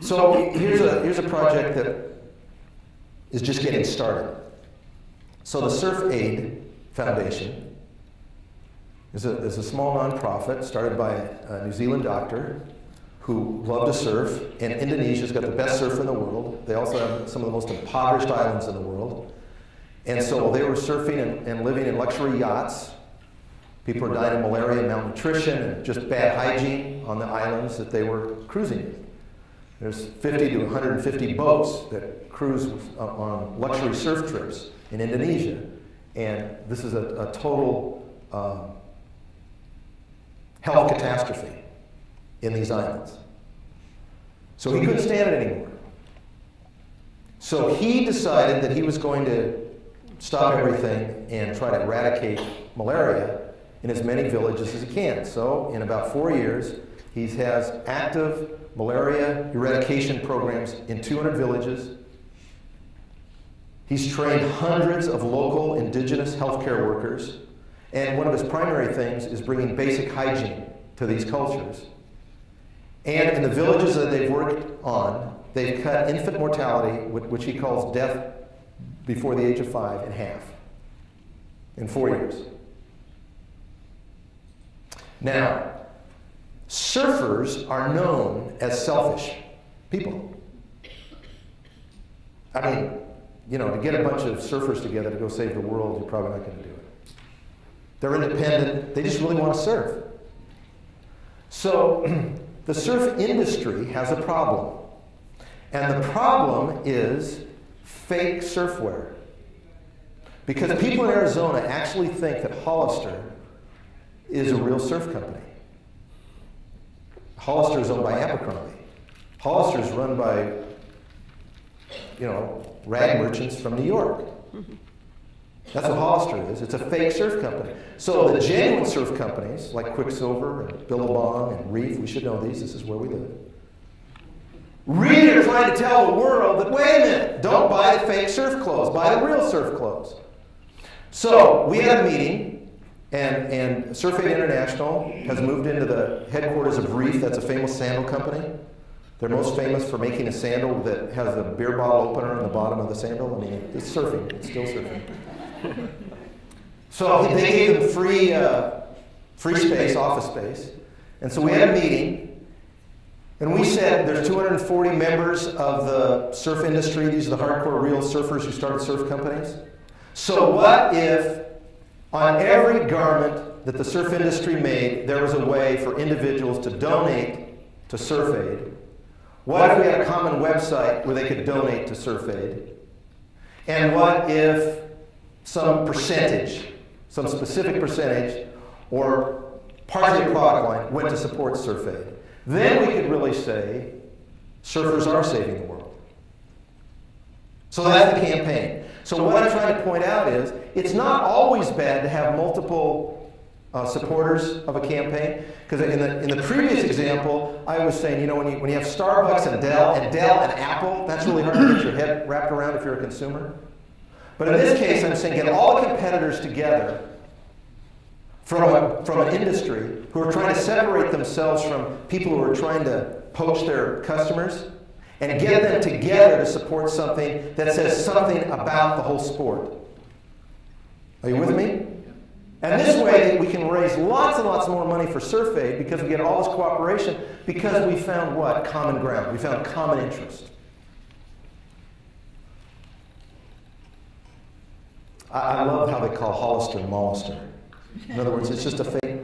So here's a project that is just getting started. So the Surf Aid Foundation is a small nonprofit started by a New Zealand doctor who loved to surf, and Indonesia's got the best surf in the world. They also have some of the most impoverished islands in the world. And so they were surfing and living in luxury yachts. People are dying of malaria and malnutrition and just bad hygiene on the islands that they were cruising in. There's 50 to 150 boats that cruise on luxury surf trips in Indonesia. And this is a total health catastrophe in these islands. So he couldn't stand it anymore. So he decided that he was going to stop everything and try to eradicate malaria in as many villages as he can. So in about 4 years, he has active malaria eradication programs in 200 villages. He's trained hundreds of local indigenous healthcare workers. And one of his primary things is bringing basic hygiene to these cultures. And in the villages that they've worked on, they've cut infant mortality, which he calls death before the age of 5, in half in 4 years. Now, surfers are known as selfish people. I mean, you know, to get a bunch of surfers together to go save the world, you're probably not going to do it. They're independent. They just really want to surf. So the surf industry has a problem. And the problem is fake surfwear. Because people in Arizona actually think that Hollister is a real surf company. Hollister is owned by Abercrombie. Hollister is run by, you know, rag merchants from New York. That's what Hollister is. It's a fake surf company. So the genuine surf companies, like Quicksilver and Billabong and Reef, we should know these, this is where we live, really are trying to tell the world that, wait a minute, don't buy the fake surf clothes, buy the real surf clothes. So we had a meeting, and Surf Aid International has moved into the headquarters of Reef. That's a famous sandal company. They're most famous for making a sandal that has a beer bottle opener on the bottom of the sandal. I mean, it's surfing. It's still surfing. So they gave them free space, office space. And so we had a meeting, and we said there's 240 members of the surf industry. These are the hardcore real surfers who started surf companies. So what if on every garment that the surf industry made, there was a way for individuals to donate to Surf Aid? What if we had a common website where they could donate to Surf Aid? And what if some percentage, some specific percentage, or part of the product line went to support Surf Aid? Then we could really say surfers are saving the world. So that's the campaign. So what I'm trying to point out is it's not always bad to have multiple supporters of a campaign. Because in the previous example, I was saying, you know, when you have Starbucks and Dell and Apple, that's really hard to get your head wrapped around if you're a consumer. But in this case, I'm saying get all the competitors together from an industry who are trying to separate themselves from people who are trying to poach their customers, and get them together to support something that says something about the whole sport. Are you with me? And this way we can raise lots and lots more money for Surf Aid because we get all this cooperation because we found what? Common ground. We found common interest. I love how they call Hollister Mollister. In other words, it's just a fake